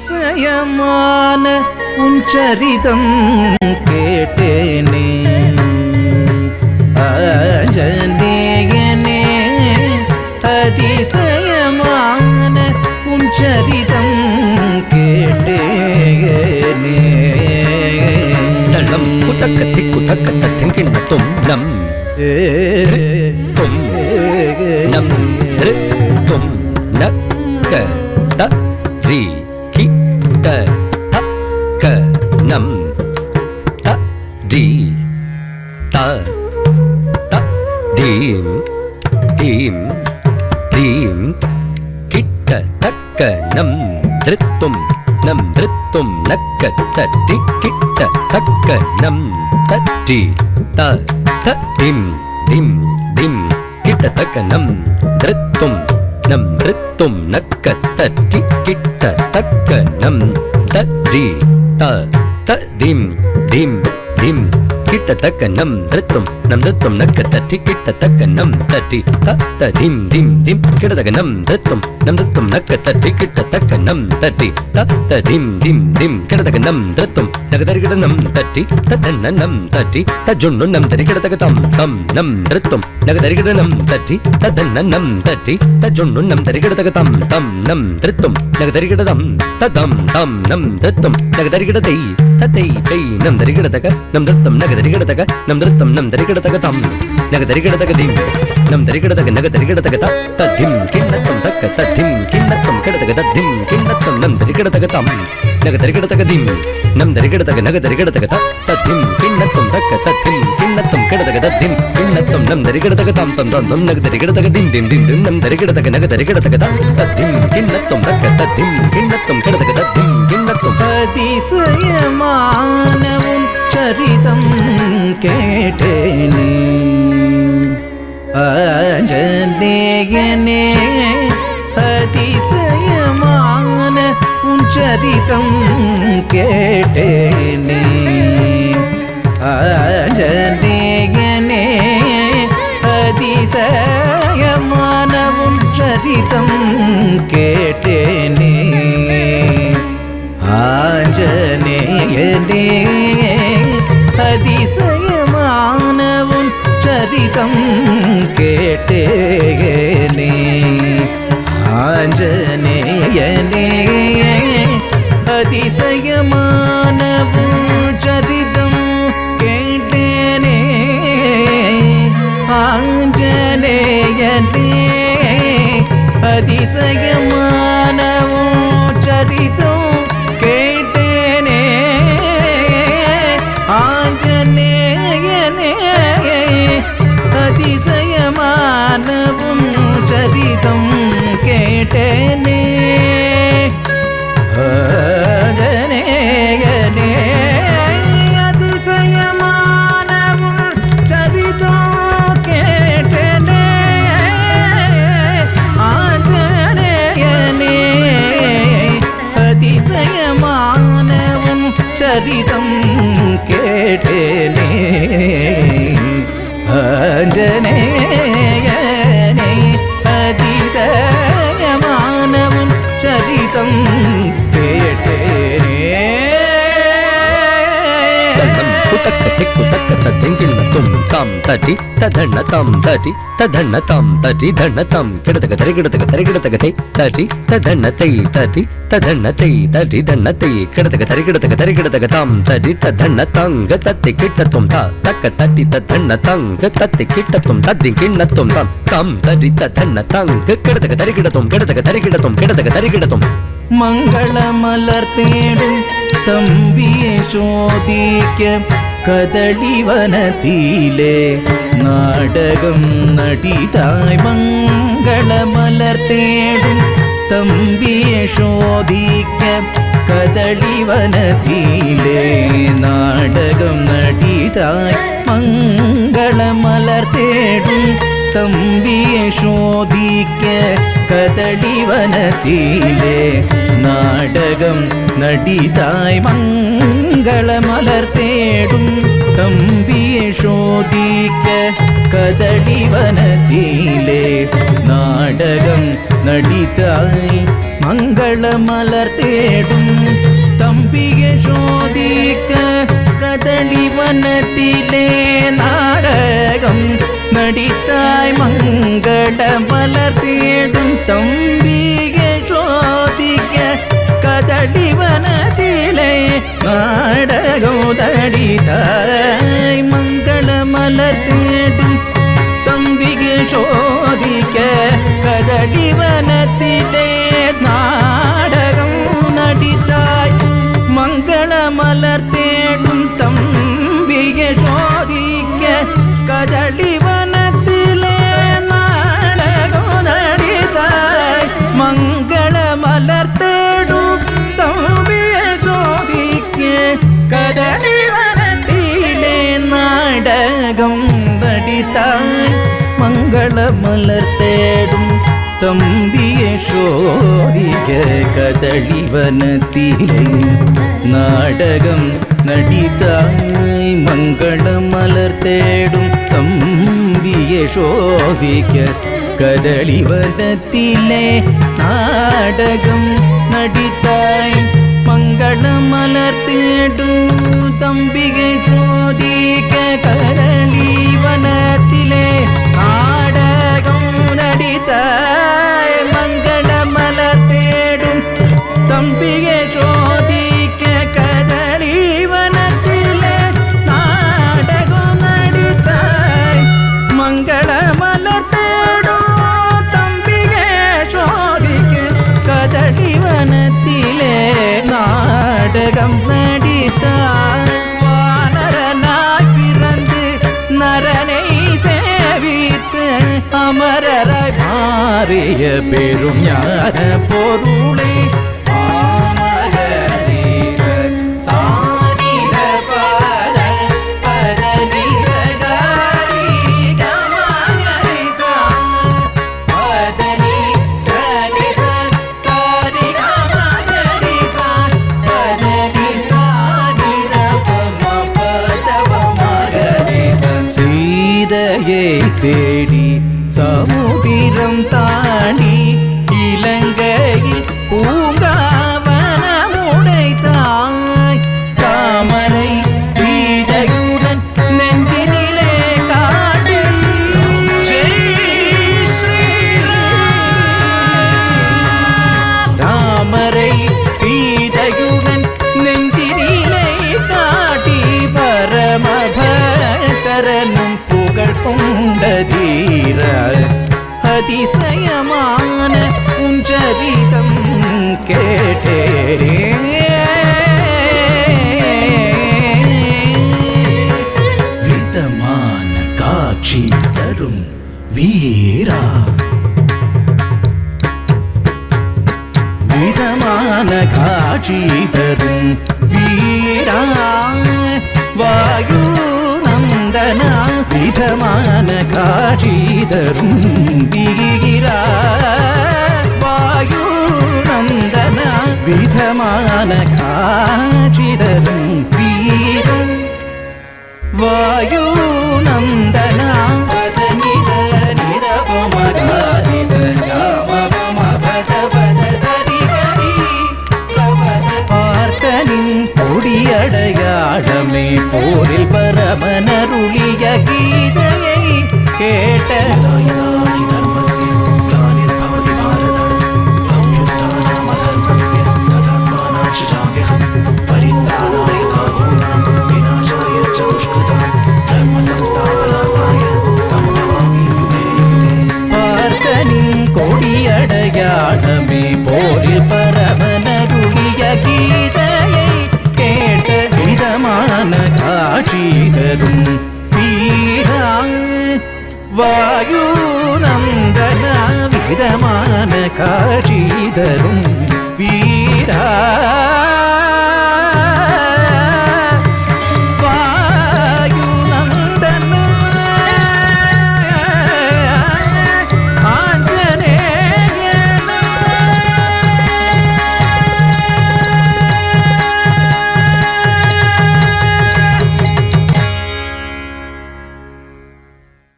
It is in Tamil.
அதிசயமான உஞ்சரிதம் கேட்டேனே ஆஞ்சநேயனே அதிசயமான உஞ்சரிதம் கேட்டேனே தளம் குதக்கத்தி குதக்கத்த திங்கின் தும் நம் தும் நம் தும் நக்க த ரி கி த க நம் த ரி த த தீம் தீம் தீம் கிட்ட தக்க நம் திருத்தும் நம் திருத்தும் நக்க தட்டி கிட்ட தக்க நம் தட்டி த த திம் திம் திம் கிட்ட தக்க நம் திருத்தும் நம் திருத்தும் நக்க தட்டி கிட்ட தக்க நம் தட்டி த த திம் திம் திம் கிட்ட தக்க நம் திருத்தும் நக்க தட்டி கிட்ட தக்க நம் தட்டி த த திம் திம் திம் கிட்ட தக்க நம் திருத்தும் நக்க தட்டி கிட்ட தக்க நம் தட்டி த த திம் திம் திம் கிட்ட தக்க நம் திருத்தும் நக தரி கிட்ட நம் தட்டி த தன்ன நம் தட்டி த ஜுண்ணு நம் தரி கிட்ட தக்க தம் தம் நம் திருத்தும் நக தரி கிட்ட நம் தட்டி த தன்ன நம் தட்டி த ஜுண்ணு நம் தரி கிட்ட தக்க தம் தம் நம் திருத்தும் நக தரி கிட்ட தம் த தம் தம் நம் திருத்தும் நக தரி கிட்ட தை த தை தை நம் தரி கிட்ட தக்க நம் திருத்தும் நக தரி கிட்ட தக்க நம் திருத்தும் நம் தரி கிட்ட தக்க தம் நக தரி கிட்ட தக்க திம் நம் தரி கிட்ட தக்க நக தரி கிட்ட தக்க த திம் கிண்ணத்தம் தக்க த திம் கிண்ணத்தம் கிட்ட தக்க த திம் கிண்ணத்தம் நம் தரி கிட்ட தக்க தம் நக தரி கிட்ட தக்க திம் நம் தரி கிட்ட தக்க நக தரி கிட்ட தக்க த திம் கிண்ணத்தம் தக்க த திம் கிண்ணத்தம் கிட்ட தக்க த திம் கிண்ணத்தம் நம் தரி கிட்ட தக்க தம் தம் தம் நக தரி கிட்ட தக்க திம் திம் திம் திம் நம் தரி கிட்ட தக்க நக தரி கிட்ட தக்க த திம் கிண்ணத்தம் தக்க த திம் கிண்ணத்தம் கிட்ட தக்க த திம் கிண்ணத்தம் அதிசயமான உஞ்சரிதம் கேட்டேனே ஆஞ்சநேயனே அதிசயமான உஞ்சரிதம் கேட்டேனே ஆஞ்சநேயனே அதிசயமான உஞ்சரிதம் கேட்டேனே ஆஞ்சநேயனே அதிசயமான உஞ்சரிதம் கேட்டேனே ஆஞ்சநேயனே அதிசயமான உஞ்சரிதம் கேட்டேனே ஆஞ்சநேயனே அதிசயமான உஞ்சரிதம் கேட்டேனே ஆஞ்சநேயனே அதிசயமான உஞ்சரிதம் கேட்டேனே ஆஞ்சநேயனே அதிசயமான உஞ்சரிதம் கேட்டேனே ஆஞ்சநேயனே அதிசயமான உஞ்சரிதம் கேட்டேனே ஆஞ்சநேயனே அதிசயமான உஞ்சரிதம் கேட்டேனே குதக்கத்தி குதக்கத்த திங்கின் தும் தாம் தட்டி ததண்ண தாம் தட்டி ததண்ண தாம் தட்டி தண்ண தாம் கிடத்தக்க தரி கிடத்தக்க தரி கிடத்தக்க தை தட்டி ததண்ண தை தட்டி ததண்ண தை தட்டி தண்ண தை கிடத்தக்க தரி கிடத்தக்க தரி கிடத்தக்க தாம் தட்டி ததண்ண தாங்க தத்தி கிட்டத்தும் தா தக்க தட்டி ததண்ண தாங்க தத்தி கிட்டத்தும் தத்தி கிண்ணத்தும் தாம் தாம் தட்டி ததண்ண தாங்க கிடத்தக்க தரி கிடத்தும் கிடத்தக்க தரி கிடத்தும் கிடத்தக்க தரி கிடத்தும் மங்கள மலர் தேடும் தம்பியை சோதிக்க கதளிவனத்திலே நாடகம் நடிதாய் மங்கள மலர் தேடும் தம்பியை சோதிக்க கதளிவனத்திலே நாடகம் நடிதாய் மங்கள மலர் தேடும் தம்பியை சோதிக்க கதளிவனத்திலே நாடகம் நடிதாய் மங்கள மலர் தேடும் தம்பியை சோதிக்க கதளிவனத்திலே நாடகம் நடிதாய் மங்கள மங்கள மலர் தேடும் தம்பிய சோதிக்க கதளி வனத்திலே நாடகம் நடித்தாய் மங்கள மலர் தேடும் தம்பிய சோதிக்க கதளி வனத்திலே நாடகம் நடித்தாய் மங்கள மலர் தேடும் தம்பிக சோதிக்க கதளி வனத்திலே நாடகம் நடித்தாய் மங்கள மலர் தேடும் தம்பிக சோதிக்க கதளி வனத்திலே நாடகம் நடித்தாய் மங்கள மலர் தேடும் தம்பிக சோதிக்க கதளி வனத்திலே நாடகம் நடித்தாய் மங்கள மலர் தேடும் தம்பிய சோதிக்க கதளி வனத்திலே நாடகம் நடித்தாய் மங்கள மலர் தேடும் தம்பிய சோதிக்க கதளி வனத்திலே நாடகம் நடித்தாய் மங்கள மலர் தேடும் தம்பிகை சோதிக்க கதளி வனத்திலே நாடகம் நடித்தாய் மங்கள மலர் தேடும் தம்பிகை சோதிக்க கதளி வனத்திலே நாடகம் நடித்தாய் மங்கள மலர் தேடும் தம்பிகை சோதிக்க கதளி வனத்திலே நாடகம் நடித்தாய் வானரனாய் பிறந்து நரனை சேவித்து அமரராய் மாறிய பெரும் ஞான பொருளை தேடி சமுதிரம் தாண்டி இலங்கையில் பூங்காவனமுடைத்தாய் தாமரை சீதையுடன் நெஞ்சினிலே காட்டி தாமரை சீதையுடன் நெஞ்சினிலே காட்டி பரமபக்தரனும் கொண்ட தீர அதிசயமான உஞ்சரிதம் கேட்டேரே விதமான காட்சி தரும் வீரா விதமான காட்சி தரும் வீரா வாயு நந்தனா விதமான காட்சி தரும் வீரா வாயு நந்தனா விதமான காட்சி தரும் வீரம் வாயு நந்தனா பார்த்தனின் கொடியடையாளமே போரில் பரமனருளிய கீதையை கேட்ட பார்த்தனின் கொடியடையாளமே போரில் பரமனருளிய கீதையை கேட்ட விதமான காட்சி தரும் வீரா வாயு நந்தனா விதமான காட்சி தரும் வீரா